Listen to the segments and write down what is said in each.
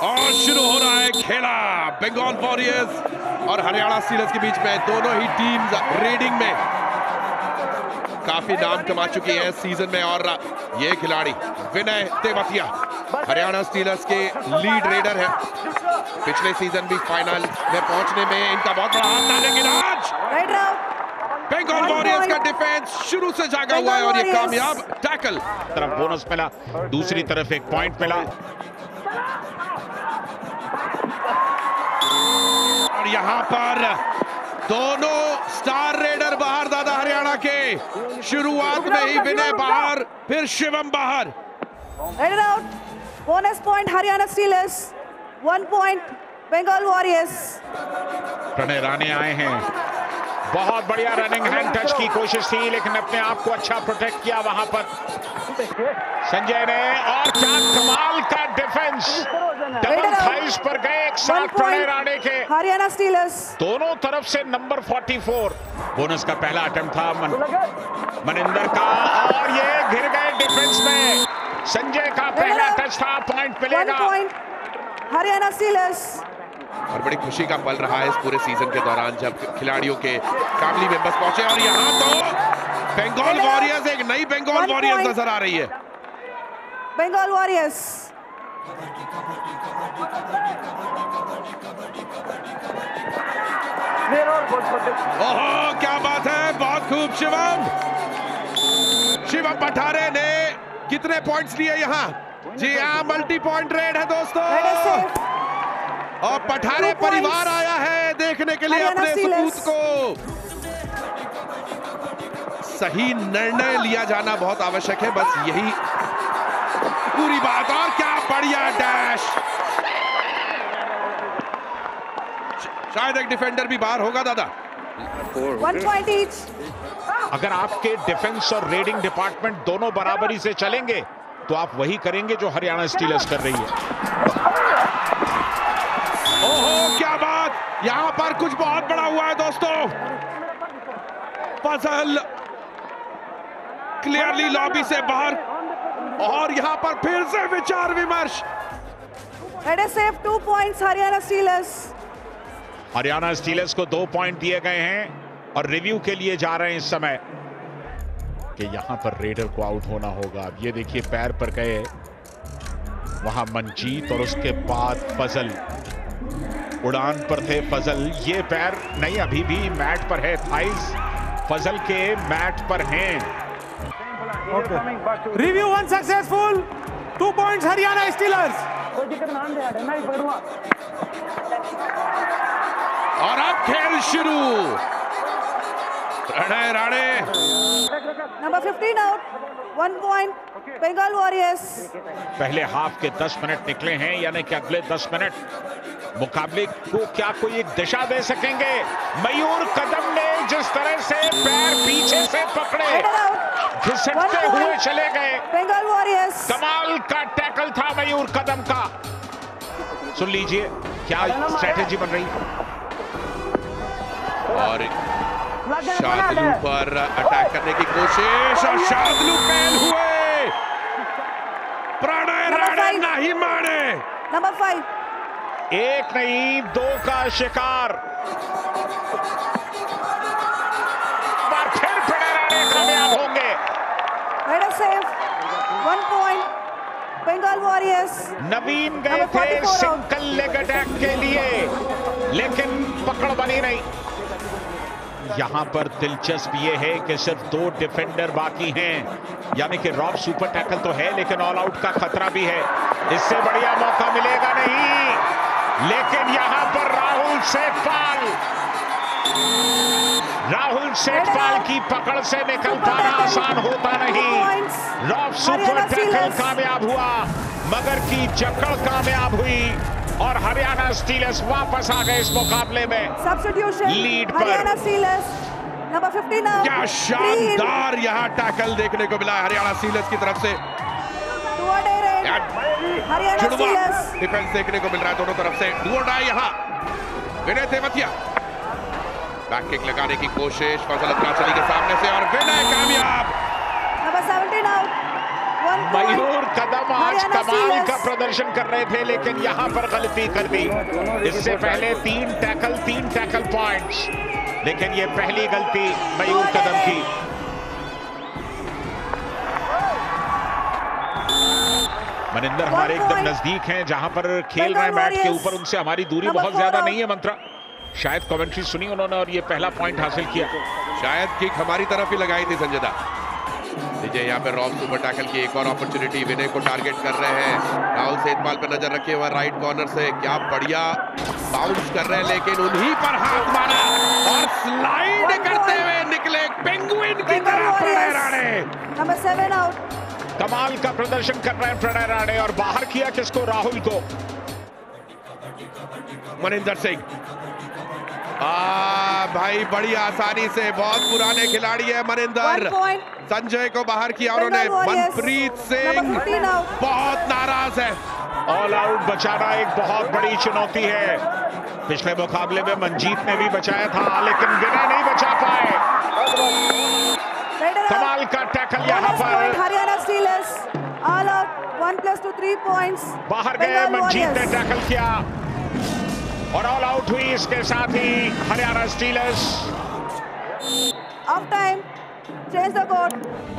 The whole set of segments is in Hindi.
और शुरू हो रहा है खेला बंगाल वॉरियर्स और हरियाणा स्टीलर्स के बीच में। दोनों ही टीम्स रेडिंग में काफी नाम कमा चुकी है सीजन में। और ये खिलाड़ी विनय तेवतिया हरियाणा स्टीलर्स के लीड रेडर है। पिछले सीजन भी फाइनल में पहुंचने में इनका बहुत बड़ा हाथ था, लेकिन आज बंगाल वॉरियर्स का डिफेंस शुरू से जागा हुआ है और ये कामयाब टैकल। तरफ बोनस मिला, दूसरी तरफ एक पॉइंट मिला। और यहां पर दोनों स्टार रेडर बाहर, दादा हरियाणा के। शुरुआत में ही विनय बाहर, फिर शिवम बाहर। Raider out, bonus point Haryana Steelers, 1 point Bengal Warriors. Pranay Rane आए हैं, बहुत बढ़िया रनिंग हैंड टच की कोशिश थी, लेकिन अपने आप को अच्छा प्रोटेक्ट किया वहां पर संजय ने। और क्या कमाल का डिफेंस, डबल थाइस पर गए एक साथ प्रणय राणे के। हरियाणा स्टीलर्स दोनों तरफ से नंबर 44। बोनस का पहला अटेम्प्ट था मनिंदर का, और ये घिर गए डिफेंस में। संजय का पहला टच था, पॉइंट मिलेगा 1 पॉइंट हरियाणा स्टीलर्स। और बड़ी खुशी का पल रहा है इस पूरे सीजन के दौरान जब खिलाड़ियों के फैमिली मेंबर्स पहुंचे। और यहां तो बंगाल वॉरियर्स, एक नई बंगाल वॉरियर्स नजर आ रही है। बंगाल वॉरियर्स ओहो, क्या बात है, बहुत खूब शिवम। शिवम पठारे ने कितने पॉइंट्स लिए यहाँ? जी हाँ, मल्टी पॉइंट रेड है दोस्तों। और पठारे परिवार आया है देखने के लिए अपने सपूत को। सही निर्णय लिया जाना बहुत आवश्यक है, बस यही पूरी बात। और क्या बढ़िया डैश, शायद एक डिफेंडर भी बाहर होगा दादा। 1 पॉइंट ईच। अगर आपके डिफेंस और रेडिंग डिपार्टमेंट दोनों बराबरी से चलेंगे तो आप वही करेंगे जो हरियाणा स्टीलर्स कर रही है। ओहो, क्या बात, यहां पर कुछ बहुत बड़ा हुआ है दोस्तों। पजल क्लियरली लॉबी से बाहर, और यहां पर फिर से विचार विमर्श। Red safe 2 points Haryana stealers. Haryana stealers को 2 पॉइंट दिए गए हैं और रिव्यू के लिए जा रहे हैं इस समय कि यहां पर रेडर को आउट होना होगा। अब ये देखिए, पैर पर गए वहां मनजीत और उसके बाद फजल उड़ान पर थे। फजल ये पैर नहीं, अभी भी मैट पर है, थाइस फजल के मैट पर हैं। Review 1 successful, 2 points Haryana Steelers. और अब खेल शुरू। Pranay Rane number 15 out, 1 point Bengal Warriors. पहले हाफ के 10 मिनट निकले हैं, यानी कि अगले 10 मिनट मुकाबले को क्या कोई एक दिशा दे सकेंगे। मयूर कदम ने जिस तरह से पैर पीछे से पकड़े, घिसटते हुए चले गए। बंगाल वॉरियर्स, कमाल का टैकल था मयूर कदम का। सुन लीजिए क्या स्ट्रेटेजी बन रही है। और शादलू पर अटैक करने की कोशिश, और शादलू फेल हुए। प्रणय राणे नहीं माने। नंबर 5, एक नहीं 2 का शिकार। बार फिर प्रणय राणे कामयाब होंगे। Raid safe 1 point Bengal Warriors. Naveen गए थे सिंगल लेग अटैक के लिए, लेकिन पकड़ बनी नहीं। यहां पर दिलचस्प ये है कि सिर्फ 2 डिफेंडर बाकी हैं, यानी कि रॉब सुपर टैकल तो है, लेकिन ऑल आउट का खतरा भी है। इससे बढ़िया मौका मिलेगा नहीं, लेकिन यहां पर राहुल सेठपाल की पकड़ से निकल पाना आसान होता नहीं। रॉब सुपर टैकल कामयाब हुआ, मगर की जकड़ कामयाब हुई, और हरियाणा स्टीलर्स वापस आ गए इस मुकाबले में सब्स्टिट्यूशन लीड पर। हरियाणा स्टीलर्स नंबर 15 क्या शानदार यहाँ टैकल देखने को मिला हरियाणा स्टीलर्स की तरफ से। हरियाणा स्टीलर्स डिफेंस देखने को मिल रहा है दोनों तरफ से। डू और डाई यहाँ विनय तेवतिया, बैक किक लगाने की कोशिश फजल अतराचली के सामने से, और विनय कामयाब। नंबर 17 आउट, मयूर कदम आज हरियाणा कमाल स्टीलर्स। का प्रदर्शन कर रहे थे, लेकिन यहां पर गलती कर दी। इससे पहले 3 टैकल पॉइंट्स, लेकिन ये पहली गलती मयूर कदम की। मनिंदर हमारे एकदम नजदीक हैं, जहां पर खेल रहे हैं मैट के ऊपर, उनसे हमारी दूरी बहुत ज्यादा नहीं है। मंत्रा शायद कमेंट्री सुनी उन्होंने और ये पहला पॉइंट हासिल किया। शायद किक हमारी तरफ ही लगाई थी संजय। लीजिए यहाँ पे रॉब सुपर टैकल की एक और अपॉर्चुनिटी, विनय को टारगेट कर रहे हैं। राहुल सेठपाल पे नजर रखे हुए राइट कॉर्नर से, क्या बढ़िया बाउंस कर रहे हैं, लेकिन उन्हीं पर हाथ मारा और स्लाइड करते हुए निकले पेंगुइन की तरह प्रणय राणे। Number 7 out. कमाल का प्रदर्शन कर रहे हैं प्रणय राणे, और बाहर किया किसको? राहुल को। मनिंदर सिंह भाई बड़ी आसानी से, बहुत पुराने खिलाड़ी है मनिंदर। संजय को बाहर किया उन्होंने। मनप्रीत सिंह बहुत नाराज है। ऑल आउट बचाना एक बहुत बड़ी चुनौती है। पिछले मुकाबले में मंजीत ने भी बचाया था, लेकिन विनय नहीं बचा पाए। कमाल का टैकल यहाँ पर। Haryana stealers all out, 1+2 3 points. बाहर गए, मंजीत ने टैकल किया और ऑल आउट हुई। इसके साथ ही Haryana Steelers of time, change the code.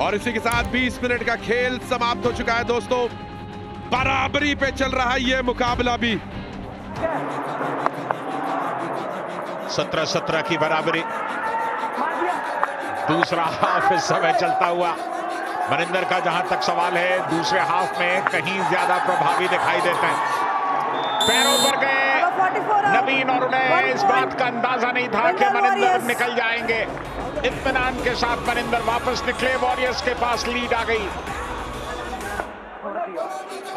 और इसी के साथ 20 मिनट का खेल समाप्त हो चुका है दोस्तों। बराबरी पे चल रहा है ये मुकाबला भी। 17-17 की बराबरी। दूसरा हाफ इस समय चलता हुआ। मनिंदर का जहां तक सवाल है, दूसरे हाफ में कहीं ज्यादा प्रभावी दिखाई देते हैं। पैरों पर गए नवीन, और उन्हें इस बात का अंदाजा नहीं था कि मनिंदर निकल जाएंगे। इत्मीनान के साथ मनिंदर वापस निकले। वॉरियर्स के पास लीड आ गई।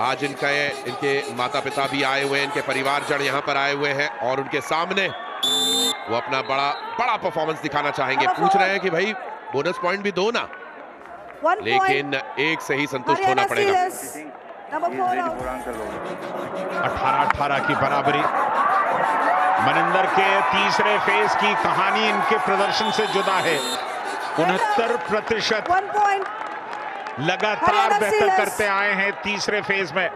आज इनके माता पिता भी आए हुए हैं, इनके परिवारजन यहाँ पर आए हुए हैं और उनके सामने वो अपना बड़ा परफॉर्मेंस दिखाना चाहेंगे। पूछ रहे हैं कि भाई बोनस पॉइंट भी दो ना, लेकिन एक से ही संतुष्ट होना पड़ेगा। 18-18 की बराबरी। मनिंदर के तीसरे फेज की कहानी इनके प्रदर्शन से जुदा है। 69% लगातार बेहतर करते आए हैं तीसरे फेज में।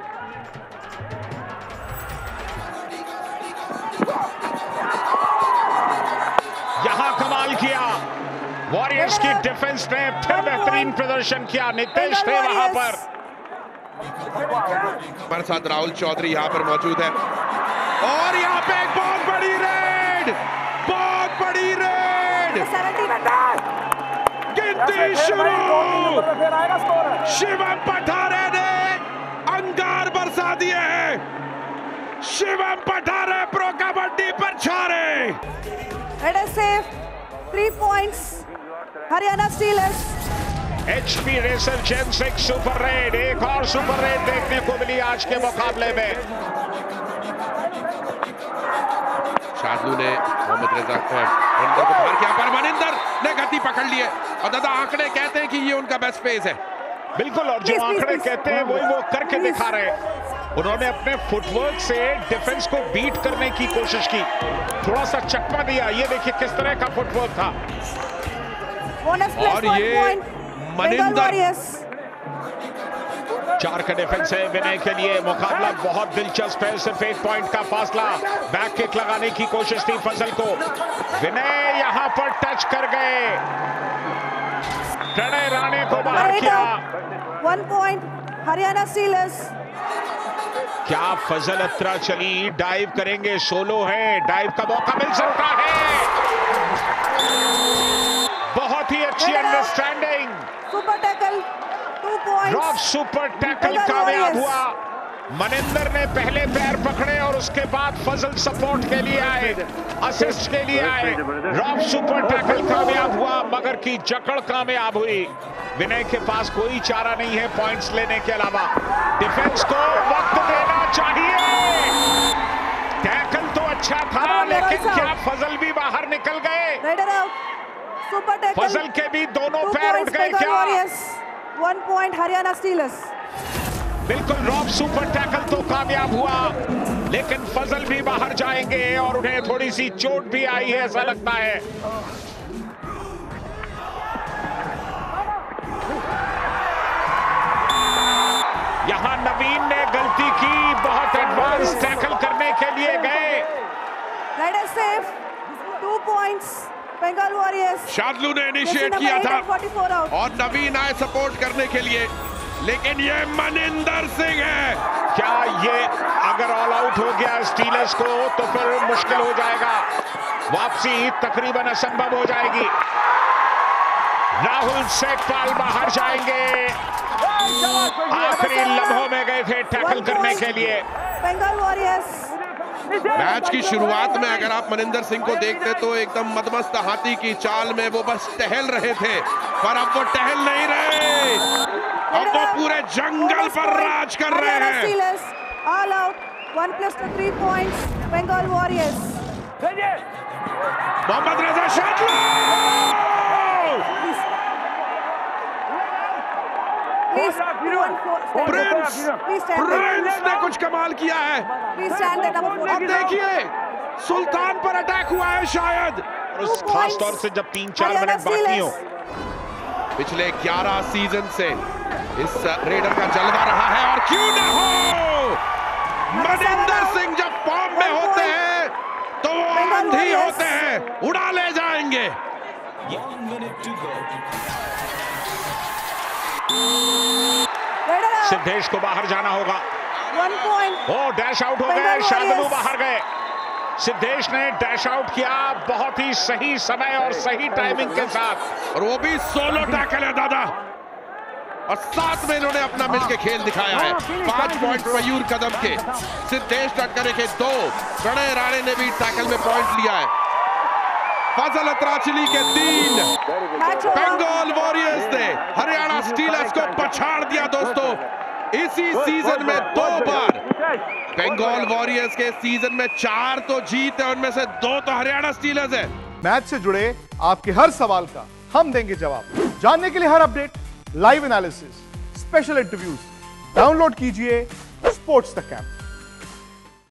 यहां कमाल किया वॉरियर्स की डिफेंस ने, फिर बेहतरीन प्रदर्शन किया। नितेश थे वहां पर। हमारे साथ राहुल चौधरी यहाँ पर मौजूद है और यहाँ पे एक बहुत बड़ी रेड, बहुत बड़ी रेड। गिनती शुरू। शिवम पठारे ने अंगार बरसा दिए हैं। शिवम पठारे प्रो कबड्डी पर छा रहे। It is safe, 3 points. Haryana Steelers. HP रेसर जेन 6 सुपर रेड, एक और सुपर रेड देखने को मिली आज के मुकाबले में। शादू ने मोहम्मद रजा मनिंदर को बाहर किया, पर मनिंदर ने गति पकड़ ली है। और दादा आंकड़े कहते हैं कि ये उनका बेस्ट फेज है। बिल्कुल, और जो आंकड़े कहते हैं वही वो करके दिखा रहे हैं। उन्होंने अपने फुटवर्क से डिफेंस को बीट करने की कोशिश की, थोड़ा सा चकमा दिया। ये देखिए किस तरह का फुटवर्क था। और ये मनिंदर 4 का डिफेंस है विनय के लिए। मुकाबला बहुत दिलचस्प है, सिर्फ 1 पॉइंट का फासला। बैक किक लगाने की कोशिश थी फजल को, विनय यहां पर टच कर गए। प्रणय राणे को बाहर किया। 1 पॉइंट हरियाणा स्टीलर्स। क्या फजल अत्रा चली, डाइव करेंगे, सोलो है, डाइव का मौका मिल सकता है। बहुत ही अच्छी understanding. Super tackle, 2 points. Rock super tackle कामयाब हुआ। मनिंदर ने पहले पैर पकड़े और उसके बाद फजल सपोर्ट के लिए आए, असिस्ट के लिए आए। रॉक सुपर टैकल कामयाब हुआ, मगर की जकड़ कामयाब हुई। विनय के पास कोई चारा नहीं है पॉइंट्स लेने के अलावा। डिफेंस को वक्त देना चाहिए। टैकल तो अच्छा था, लेकिन क्या फजल भी बाहर निकल गए? सुपर टैकल, फजल के भी दोनों पैर उठ गए क्या? 1 पॉइंट हरियाणा स्टीलर्स। बिल्कुल, रॉक सुपर टैकल तो कामयाब हुआ, लेकिन फजल भी बाहर जाएंगे और उन्हें थोड़ी सी चोट भी आई है ऐसा लगता है। बॉलर्स टैकल करने के लिए गए। That is safe. 2 points. Bengal Warriors. Shardul ने Jersey इनिशिएट number किया 8 था and 44 out. और नवीन आए सपोर्ट करने के लिए, लेकिन ये मनिंदर सिंह है। क्या ये अगर ऑल आउट हो गया स्टीलर्स को तो फिर मुश्किल हो जाएगा, वापसी तकरीबन असंभव हो जाएगी। राहुल सेकपाल बाहर जाएंगे, आखिरी लम्हों में गए थे टैकल करने के लिए। Bengal Warriors. मैच की शुरुआत में अगर आप मनिंदर सिंह को देखते तो एकदम मदमस्त हाथी की चाल में वो बस टहल रहे थे, पर अब वो टहल नहीं रहे, अब वो पूरे जंगल पर राज कर रहे हैं। Steelers all out. 1+3 points. Bengal Warriors. Mohammad Raza Shardul Please, 2 and 4. Prince Please stand there. Prince ने कुछ कमाल किया है। Please stand there, number 4. अब देखिए सुल्तान पर अटैक हुआ है शायद। और उस खास तौर से जब 3-4 मिनट बाकी हो। पिछले 11 सीजन से इस रेडर का जलवा रहा है, और क्यों ना हो, मनिंदर सिंह जब फॉर्म में होते हैं तो वो आंधी होते हैं, उड़ा ले जाएंगे। सिद्धेश को बाहर जाना होगा। 1 point. ओ डैश आउट हो गए, शार्दुल बाहर गए। सिद्धेश ने डैश आउट किया बहुत ही सही समय और सही टाइमिंग के साथ, और वो भी सोलो टैकल है दादा, और साथ में इन्होंने अपना मिलकर खेल दिखाया है। 5 पॉइंट मयूर कदम के, सिद्धेश टटकरे के 2, प्रणय राणे ने भी टैकल में पॉइंट लिया है, फजल अतराचली के 3। बंगाल वॉरियर्स ने हरियाणा स्टीलर्स को पछाड़ दिया दोस्तों। इसी सीजन में 2 बार बंगाल वॉरियर्स के सीजन में 4 तो जीत है, उनमें से 2 तो हरियाणा स्टीलर्स है। मैच से जुड़े आपके हर सवाल का हम देंगे जवाब। जानने के लिए हर update, live analysis, special interviews download कीजिए स्पोर्ट्स तक ऐप।